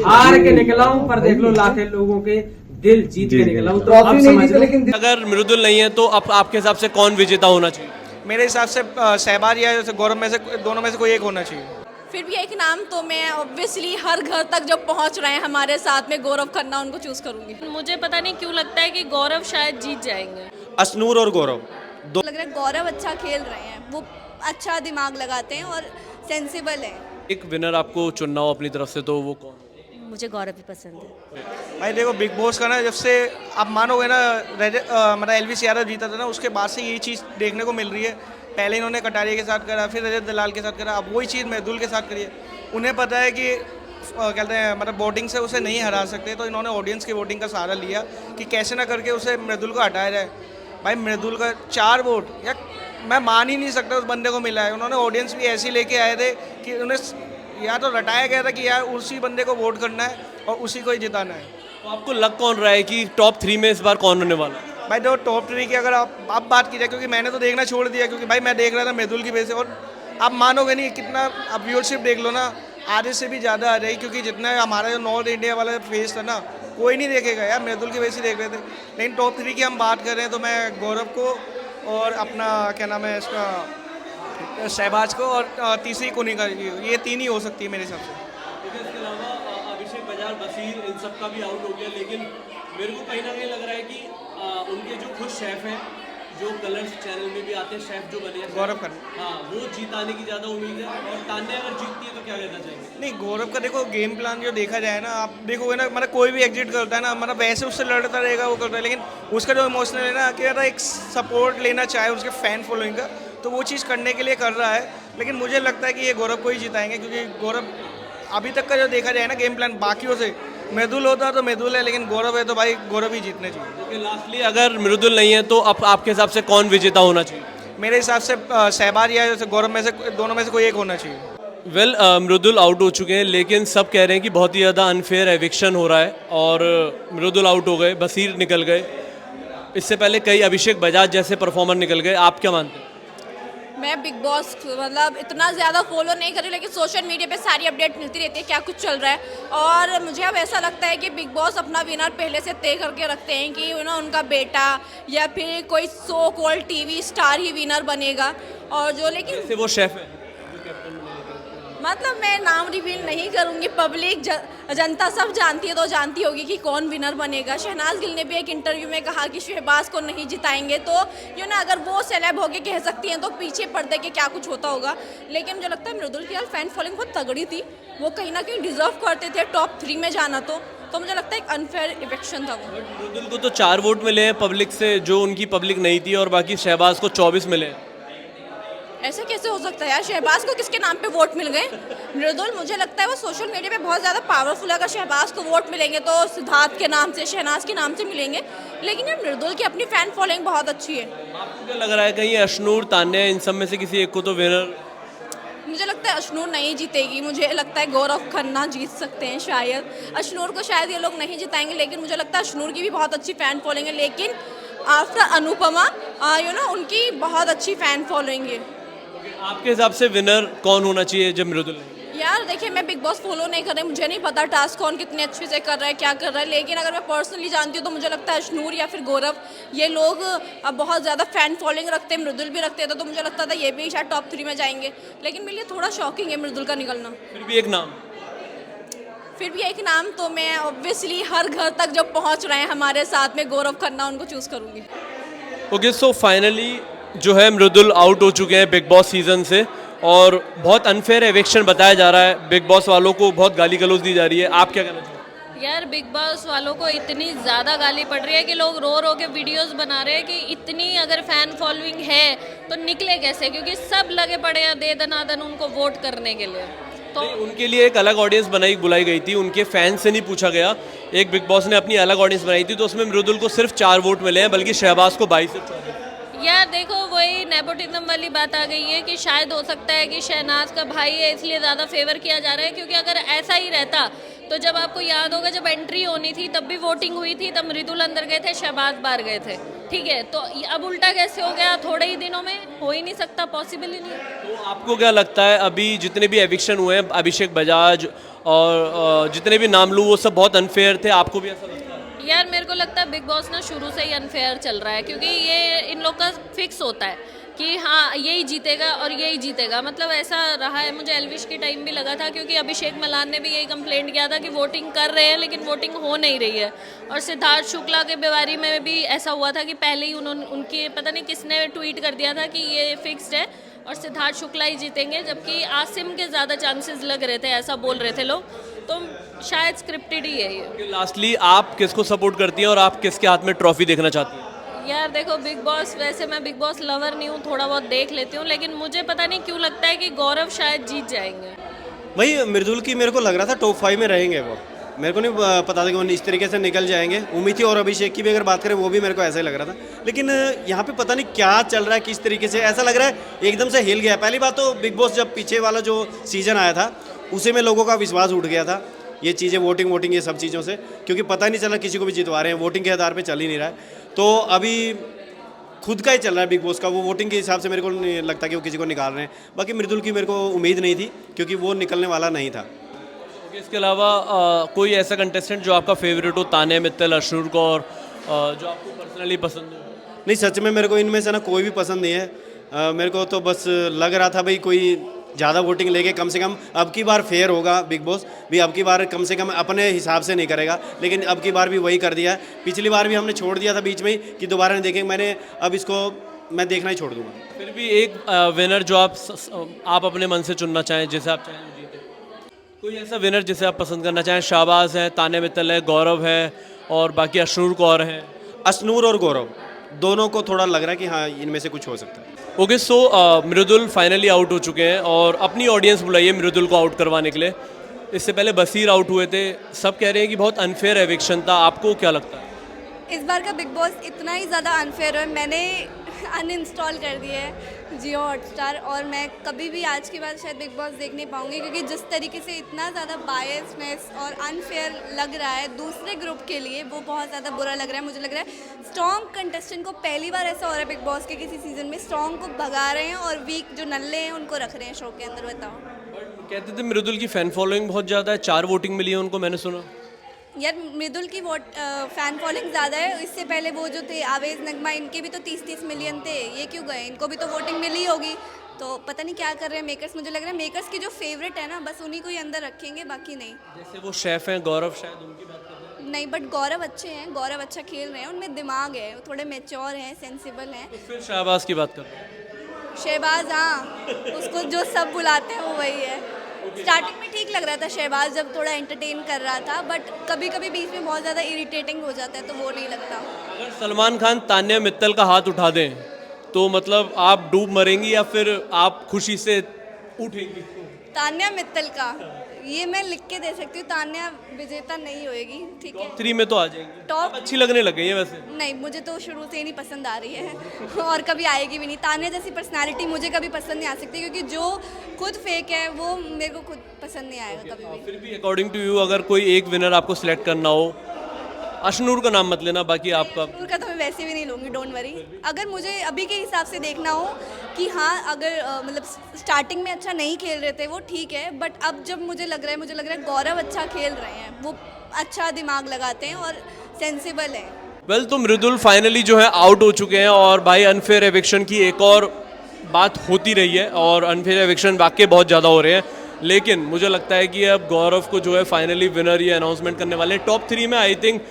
हार के निकला हूँ पर देख लो लाखे लोगों के दिल जीत के निकला हूँ। तो ट्रॉफी अब नहीं समझ जीते लो लेकिन अगर मृदुल नहीं है तो अब आपके हिसाब से कौन विजेता होना चाहिए? मेरे हिसाब से सहबाज या जैसे गौरव में से दोनों में से कोई एक होना चाहिए। फिर भी एक नाम तो मैं ऑब्वियसली हर घर तक जब पहुंच रहे हैं हमारे साथ में गौरव खन्ना, उनको चूज करूंगी। मुझे पता नहीं क्यों लगता है कि गौरव शायद जीत जाएंगे। अशनूर और गौरव लग रहा है गौरव अच्छा खेल रहे हैं, वो अच्छा दिमाग लगाते हैं और सेंसिबल है। एक विनर आपको चुनना हो अपनी तरफ से तो वो कौन? मुझे गौरव भी पसंद है। भाई देखो बिग बॉस का ना, जब से आप मानोगे ना मतलब एलविस यादव जीता था ना, उसके बाद से ये चीज़ देखने को मिल रही है। पहले इन्होंने कटारिया के साथ करा, फिर रजत दलाल के साथ करा, अब वही चीज़ मृदुल के साथ करी है। उन्हें पता है कि कहते हैं मतलब वोटिंग से उसे नहीं हरा सकते, तो इन्होंने ऑडियंस की वोटिंग का सहारा लिया कि कैसे ना करके उसे मृदुल को हटाया जाए। भाई मृदुल का 4 वोट या मैं मान ही नहीं सकता उस बंदे को मिला है। उन्होंने ऑडियंस भी ऐसी लेके आए थे कि उन्हें या तो रटाया गया था कि यार उसी बंदे को वोट करना है और उसी को ही जिताना है। तो आपको लग कौन रहा है कि टॉप 3 में इस बार कौन होने वाला है? भाई जो टॉप 3 की अगर आप बात की जाए, क्योंकि मैंने तो देखना छोड़ दिया, क्योंकि भाई मैं देख रहा था मृदुल की वजह से, और आप मानोगे नहीं कितना, आप व्यूअरशिप देख लो ना, आधे से भी ज़्यादा आ रही, क्योंकि जितना हमारा जो नॉर्थ इंडिया वाला फेस था ना, कोई नहीं देखेगा यार, मृदुल की वजह से देख रहे थे। लेकिन टॉप 3 की हम बात कर रहे हैं तो मैं गौरव को और अपना क्या नाम है इसका शहबाज को और तीसरी कोनिका, ये 3 ही हो सकती है मेरे हिसाब से। इसके अलावा अभिषेक बजाज, बशीर, इन सब का भी आउट हो गया, लेकिन मेरे को कहीं ना कहीं लग रहा है कि उनके जो खुद शेफ हैं, जो कलर्स चैनल में भी आते हैं, शेफ जो बने हैं गौरव खन्ना, हाँ, वो जीताने की ज़्यादा उम्मीद है। और तान्या अगर जीतती है तो क्या कहना चाहेंगे? नहीं गौरव का देखो गेम प्लान जो देखा जाए ना, आप देखोगे ना, मतलब कोई भी एग्जिट करता है ना, मतलब वैसे उससे लड़ता रहेगा, वो करता है, लेकिन उसका जो इमोशनल है ना, कि यार एक सपोर्ट लेना चाहे उसके फैन फॉलोइंग का, तो वो चीज़ करने के लिए कर रहा है। लेकिन मुझे लगता है कि ये गौरव को ही जिताएंगे, क्योंकि गौरव अभी तक का जो देखा जाए ना गेम प्लान, बाकियों से मृदुल होता तो मृदुल है, लेकिन गौरव है तो भाई गौरव ही जीतने चाहिए। लास्टली अगर मृदुल नहीं है तो अब आपके हिसाब से कौन विजेता होना चाहिए? मेरे हिसाब से सहबाज या जैसे गौरव में से दोनों में से कोई एक होना चाहिए। वेल मृदुल आउट हो चुके हैं, लेकिन सब कह रहे हैं कि बहुत ही ज़्यादा अनफेयर एविक्शन हो रहा है और मृदुल आउट हो गए, बशीर निकल गए, इससे पहले कई अभिषेक बजाज जैसे परफॉर्मर निकल गए। आप क्या मानते हैं? मैं बिग बॉस मतलब इतना ज़्यादा फॉलो नहीं कर रही, लेकिन सोशल मीडिया पे सारी अपडेट मिलती रहती है क्या कुछ चल रहा है। और मुझे अब ऐसा लगता है कि बिग बॉस अपना विनर पहले से तय करके रखते हैं कि उनका बेटा या फिर कोई सो कॉल्ड टीवी स्टार ही विनर बनेगा। और जो लेकिन जैसे वो शेफ है, मतलब मैं नाम रिवील नहीं करूंगी, पब्लिक जनता सब जानती है, तो जानती होगी कि कौन विनर बनेगा। शहनाज गिल ने भी एक इंटरव्यू में कहा कि शहबाज को नहीं जिताएंगे, तो अगर वो सेलेब होके कह सकती हैं तो पीछे पर्दे के क्या कुछ होता होगा। लेकिन मुझे लगता है मृदुल की यार फैन फॉलोइंग बहुत तगड़ी थी, वो कहीं ना कहीं डिजर्व करते थे टॉप 3 में जाना। तो मुझे लगता है एक अनफेयर इवेक्शन था वो। मृदुल को तो 4 वोट मिले हैं पब्लिक से, जो उनकी पब्लिक नहीं थी, और बाकी शहबाज को 24 मिले हैं। ऐसे कैसे हो सकता है यार? शहबाज को किसके नाम पे वोट मिल गए? मृदुल मुझे लगता है वो सोशल मीडिया पे बहुत ज़्यादा पावरफुल है। अगर शहबाज को वोट मिलेंगे तो सिद्धार्थ के नाम से, शहनाज के नाम से मिलेंगे, लेकिन यार मृदुल की अपनी फैन फॉलोइंग बहुत अच्छी है। आपको क्या लग रहा है कहीं अशनूर, तान्या, इन सब में से किसी एक को तो विनर? मुझे लगता है अशनूर नहीं जीतेगी, मुझे लगता है गौरव खन्ना जीत सकते हैं शायद। अशनूर को शायद ये लोग नहीं जिताएंगे, लेकिन मुझे लगता है अशनूर की भी बहुत अच्छी फ़ैन फॉलोइंग है। लेकिन आफ्टर अनुपमा उनकी बहुत अच्छी फ़ैन फॉलोइंग है। आपके हिसाब से विनर कौन होना चाहिए जब मृदुल? यार देखिए, मैं बिग बॉस फॉलो नहीं कर रही, मुझे नहीं पता टास्क कौन कितने अच्छे से कर रहा है, क्या कर रहा है। लेकिन अगर मैं पर्सनली जानती हूँ तो मुझे लगता है अशनूर या फिर गौरव, ये लोग अब बहुत ज़्यादा फैन फॉलोइंग रखते हैं, मृदुल भी रखते थे, तो मुझे लगता था ये भी शायद टॉप 3 में जाएंगे। लेकिन मेरे लिए थोड़ा शॉकिंग है मृदुल का निकलना। फिर भी एक नाम तो मैं ऑब्वियसली हर घर तक जब पहुँच रहे हैं हमारे साथ में गौरव खन्ना, उनको चूज़ करूँगी। ओके, सो फाइनली जो है मृदुल आउट हो चुके हैं बिग बॉस सीजन से, और बहुत अनफेयर एविक्शन बताया जा रहा है। बिग बॉस वालों को बहुत गाली गलौज दी जा रही है। आप क्या कहना चाहते हैं? यार बिग बॉस वालों को इतनी ज़्यादा गाली पड़ रही है कि लोग रो रो के वीडियोस बना रहे हैं कि इतनी अगर फैन फॉलोइंग है तो निकले कैसे, क्योंकि सब लगे पड़े हैं दे दनादन उनको वोट करने के लिए। तो उनके लिए एक अलग ऑडियंस बुलाई गई थी, उनके फैन से नहीं पूछा गया। एक बिग बॉस ने अपनी अलग ऑडियंस बनाई थी, तो उसमें मृदुल को सिर्फ 4 वोट मिले हैं, बल्कि शहबाज को 22 से 24। यार देखो, वही नेपोटिज्म वाली बात आ गई है कि शायद हो सकता है कि शहनाज का भाई है इसलिए ज़्यादा फेवर किया जा रहा है। क्योंकि अगर ऐसा ही रहता तो जब आपको याद होगा, जब एंट्री होनी थी तब भी वोटिंग हुई थी, तब मृदुल अंदर गए थे, शहबाज बाहर गए थे, ठीक है। तो अब उल्टा कैसे हो गया? थोड़े ही दिनों में हो ही नहीं सकता, पॉसिबल ही नहीं। तो आपको क्या लगता है, अभी जितने भी एविक्शन हुए हैं, अभिषेक बजाज, और जितने भी नाम लूँ वो सब बहुत अनफेयर थे, आपको भी ऐसा लगता है? यार मेरे को लगता है बिग बॉस ना शुरू से ही अनफेयर चल रहा है, क्योंकि ये इन लोग का फिक्स होता है कि हाँ यही जीतेगा और यही जीतेगा। मतलब ऐसा रहा है, मुझे एल्विश के टाइम भी लगा था, क्योंकि अभिषेक मलान ने भी यही कंप्लेंट किया था कि वोटिंग कर रहे हैं लेकिन वोटिंग हो नहीं रही है। और सिद्धार्थ शुक्ला के बारे में भी ऐसा हुआ था कि पहले ही उन्होंने उनके पता नहीं किसने ट्वीट कर दिया था कि ये फिक्स्ड है और सिद्धार्थ शुक्ला ही जीतेंगे, जबकि आसिम के ज़्यादा चांसेस लग रहे थे, ऐसा बोल रहे थे लोग। तो शायद स्क्रिप्टेड ही है ये। लास्टली आप किसको सपोर्ट करती हैं और आप किसके हाथ में ट्रॉफी देखना चाहती हैं? यार देखो बिग बॉस, वैसे मैं बिग बॉस लवर नहीं हूँ, थोड़ा बहुत देख लेती हूँ, लेकिन मुझे पता नहीं क्यों लगता है कि गौरव शायद जीत जाएंगे। भाई मृदुल की मेरे को लग रहा था टॉप 5 में रहेंगे वो, मेरे को नहीं पता था कि वो इस तरीके से निकल जाएंगे। उम्मीद थी, और अभिषेक की भी अगर बात करें वो भी मेरे को ऐसा ही लग रहा था, लेकिन यहाँ पे पता नहीं क्या चल रहा है, किस तरीके से ऐसा लग रहा है एकदम से हिल गया। पहली बात तो बिग बॉस जब पीछे वाला जो सीज़न आया था उसी में लोगों का विश्वास उठ गया था, ये चीज़ें वोटिंग ये सब चीज़ों से, क्योंकि पता नहीं चला किसी को भी जितवा रहे हैं, वोटिंग के आधार पर चल ही नहीं रहा है। तो अभी खुद का ही चल रहा है बिग बॉस का, वो वोटिंग के हिसाब से मेरे को नहीं लगता कि वो किसी को निकाल रहे हैं। बाकी मृदुल की मेरे को उम्मीद नहीं थी, क्योंकि वो निकलने वाला नहीं था। इसके अलावा कोई ऐसा कंटेस्टेंट जो आपका फेवरेट हो, तान्या मित्तल, अशनूर कौर, जो आपको पर्सनली पसंद हो? नहीं, सच में मेरे को इनमें से ना कोई भी पसंद नहीं है। मेरे को तो बस लग रहा था भाई कोई ज़्यादा वोटिंग लेके कम से कम अब की बार फेयर होगा बिग बॉस भी, अब की बार कम से कम अपने हिसाब से नहीं करेगा, लेकिन अब की बार भी वही कर दिया है। पिछली बार भी हमने छोड़ दिया था बीच में ही कि दोबारा नहीं देखेंगे, मैंने अब इसको मैं देखना ही छोड़ दूंगा। फिर भी एक विनर जो आप अपने मन से चुनना चाहें, जिसे आप चाहें वो जीते, कोई ऐसा विनर जिसे आप पसंद करना चाहें? शाहबाज है, तान्या मित्तल है, गौरव है और बाकी अशनूर कौर हैं। अशनूर और गौरव दोनों को थोड़ा लग रहा है कि हाँ इनमें से कुछ हो सकता है। ओके, सो मृदुल फाइनली आउट हो चुके हैं और अपनी ऑडियंस बुलाइए मृदुल को आउट करवाने के लिए। इससे पहले बसीर आउट हुए थे, सब कह रहे हैं कि बहुत अनफेयर एविक्शन था, आपको क्या लगता है? इस बार का बिग बॉस इतना ही ज़्यादा अनफेयर है, मैंने अनइंस्टॉल कर दिया है जियो हॉटस्टार, और मैं कभी भी आज के बाद शायद बिग बॉस देख नहीं पाऊँगी, क्योंकि जिस तरीके से इतना ज़्यादा बायसनेस और अनफेयर लग रहा है दूसरे ग्रुप के लिए, वो बहुत ज़्यादा बुरा लग रहा है। मुझे लग रहा है स्ट्रॉन्ग कंटेस्टेंट को पहली बार ऐसा हो रहा है बिग बॉस के किसी सीज़न में, स्ट्रॉन्ग को भगा रहे हैं और वीक जो नल्ले हैं उनको रख रहे हैं शो के अंदर। बताओ। कहते थे मृदुल की फ़ैन फॉलोइंग बहुत ज़्यादा है, 4 वोटिंग मिली है उनको, मैंने सुना। यार मृदुल की फ़ैन फॉलोइंग ज़्यादा है, इससे पहले वो जो थे आवेज़ नगमा, इनके भी तो 30-30 मिलियन थे, ये क्यों गए? इनको भी तो वोटिंग मिली होगी, तो पता नहीं क्या कर रहे हैं मेकर्स। मुझे लग रहा है मेकर्स की जो फेवरेट है ना, बस उन्हीं को ही अंदर रखेंगे, बाकी नहीं। जैसे वो शेफ़ हैं गौरव, शायद उनकी बात कर रहे हैं। नहीं, बट गौरव अच्छे हैं, गौरव अच्छा खेल रहे हैं, उनमें दिमाग है, वो थोड़े मेच्योर हैं, सेंसिबल हैं। तो फिर शहबाज की बात कर रहे हैं। शहबाज, हाँ, उसको जो सब बुलाते हैं वो वही है। स्टार्टिंग में ठीक लग रहा था शहबाज, जब थोड़ा एंटरटेन कर रहा था, बट कभी कभी बीच में बहुत ज़्यादा इरिटेटिंग हो जाता है, तो वो नहीं लगता। अगर सलमान खान तान्या मित्तल का हाथ उठा दें तो मतलब आप डूब मरेंगी या फिर आप खुशी से उठेंगी? तान्या मित्तल का ये मैं लिख के दे सकती हूँ, तान्या विजेता नहीं होएगी, ठीक है। 3 में तो आ जाएंगी, टॉप अच्छी लगने लग गई है वैसे। नहीं, मुझे तो शुरू से ही नहीं पसंद आ रही है और कभी आएगी भी नहीं। तान्या जैसी पर्सनालिटी मुझे कभी पसंद नहीं आ सकती, क्योंकि जो खुद फेक है वो मेरे को खुद पसंद नहीं आएगा कभी भी। फिर भी अकॉर्डिंग टू यू अगर कोई एक विनर आपको सिलेक्ट करना हो, अशनूर का नाम मत लेना, बाकी आपका। अशनूर का तो मैं वैसे भी नहीं लूँगी, डोंट वरी। अगर मुझे अभी के हिसाब से देखना हो कि हाँ, अगर मतलब स्टार्टिंग में अच्छा नहीं खेल रहे थे वो ठीक है, बट अब जब मुझे लग रहा है गौरव अच्छा खेल रहे हैं, वो अच्छा दिमाग लगाते हैं और सेंसिबल है। वेल, तो मृदुल फाइनली जो है आउट हो चुके हैं और भाई अनफेयर एविक्शन की एक और बात होती रही है और अनफेयर एविक्शन वाकई बहुत ज़्यादा हो रहे हैं, लेकिन मुझे लगता है कि अब गौरव को जो है फाइनली विनर ये अनाउंसमेंट करने वाले हैं। टॉप 3 में आई थिंक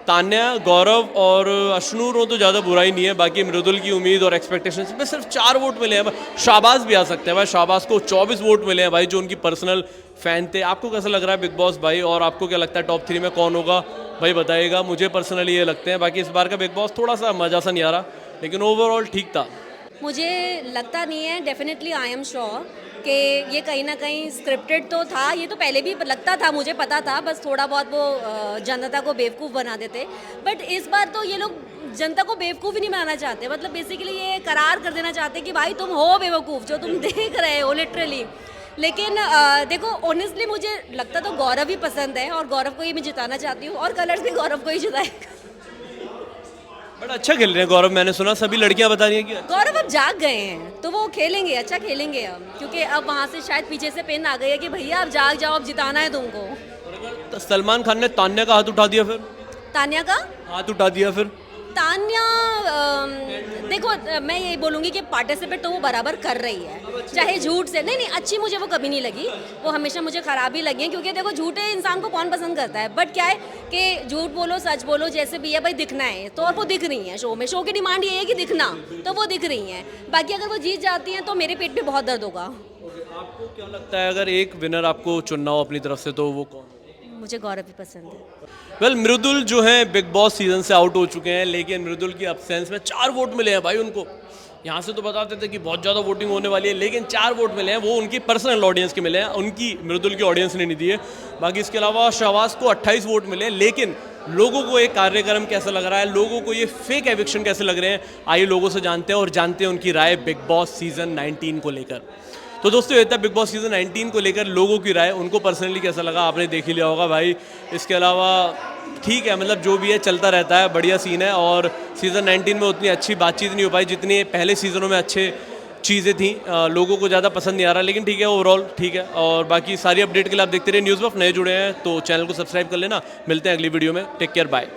तान्या, गौरव और अशनूर हो तो ज़्यादा बुराई नहीं है, बाकी मृदुल की उम्मीद और एक्सपेक्टेशंस में सिर्फ 4 वोट मिले हैं। शाहबाज भी आ सकते हैं भाई, शाहबाज को 24 वोट मिले हैं भाई, जो उनकी पर्सनल फ़ैन थे। आपको कैसा लग रहा है बिग बॉस भाई, और आपको क्या लगता है टॉप 3 में कौन होगा भाई, बताइएगा। मुझे पर्सनली ये लगते हैं, बाकी इस बार का बिग बॉस थोड़ा सा मज़ा सा नहीं आ रहा, लेकिन ओवरऑल ठीक था। मुझे लगता नहीं है, डेफिनेटली आई एम श्योर कि ये कहीं ना कहीं स्क्रिप्टेड तो था, ये तो पहले भी लगता था, मुझे पता था, बस थोड़ा बहुत वो जनता को बेवकूफ़ बना देते। बट इस बार तो ये लोग जनता को बेवकूफ़ ही नहीं बनाना चाहते, मतलब बेसिकली ये करार कर देना चाहते कि भाई तुम हो बेवकूफ़ जो तुम देख रहे हो लिटरली। लेकिन देखो ऑनेस्टली मुझे लगता तो गौरव ही पसंद है और गौरव को ही मैं जिताना चाहती हूँ और कलर्स भी गौरव को ही जिताएगा। बड़ा अच्छा खेल रहे हैं गौरव, मैंने सुना सभी लड़कियां बता रही हैं कि गौरव अब जाग गए हैं तो वो खेलेंगे, अच्छा खेलेंगे अब, क्योंकि अब वहाँ से शायद पीछे से पेन आ गई है कि भैया अब जाग जाओ, अब जिताना है तुमको। तो सलमान खान ने तान्या का हाथ उठा दिया, फिर तान्या का हाथ उठा दिया फिर। तान्या देखो मैं यही बोलूँगी कि पार्टिसिपेट तो वो बराबर कर रही है, चाहे झूठ से, नहीं अच्छी मुझे वो कभी नहीं लगी, वो हमेशा मुझे ख़राब ही लगी है, क्योंकि देखो झूठे इंसान को कौन पसंद करता है, बट क्या है कि झूठ बोलो सच बोलो जैसे भी है भाई, दिखना है तो, और वो दिख रही हैं शो में, शो की डिमांड ये है कि दिखना, तो वो दिख रही हैं। बाकी अगर वो जीत जाती हैं तो मेरे पेट पे बहुत दर्द होगा। आपको क्या लगता है अगर एक विनर आपको चुनना हो अपनी तरफ से तो वो कौन? मुझे गौरव भी पसंद है। वेल मृदुल जो है बिग बॉस सीजन से आउट हो चुके हैं, लेकिन मृदुल की अब्सेंस में 4 वोट मिले हैं भाई उनको। यहाँ से तो बताते थे कि बहुत ज़्यादा वोटिंग होने वाली है, लेकिन 4 वोट मिले हैं, वो उनकी पर्सनल ऑडियंस के मिले हैं, उनकी मृदुल की ऑडियंस ने नहीं दिए। बाकी इसके अलावा शहबाज को 28 वोट मिले हैं, लेकिन लोगों को ये कार्यक्रम कैसा लग रहा है, लोगों को ये फेक एविक्शन कैसे लग रहे हैं, आइए लोगों से जानते हैं और जानते हैं उनकी राय बिग बॉस सीजन 19 को लेकर। तो दोस्तों ये था बिग बॉस सीजन 19 को लेकर लोगों की राय, उनको पर्सनली कैसा लगा आपने देख ही लिया होगा भाई। इसके अलावा ठीक है, मतलब जो भी है चलता रहता है, बढ़िया सीन है। और सीज़न 19 में उतनी अच्छी बातचीत नहीं हो पाई जितनी पहले सीज़नों में अच्छे चीज़ें थी, लोगों को ज़्यादा पसंद नहीं आ रहा, लेकिन ठीक है ओवरऑल ठीक है। और बाकी सारी अपडेट के लिए आप देखते रहिए न्यूज़ बफ, नए जुड़े हैं तो चैनल को सब्सक्राइब कर लेना। मिलते हैं अगली वीडियो में, टेक केयर, बाय।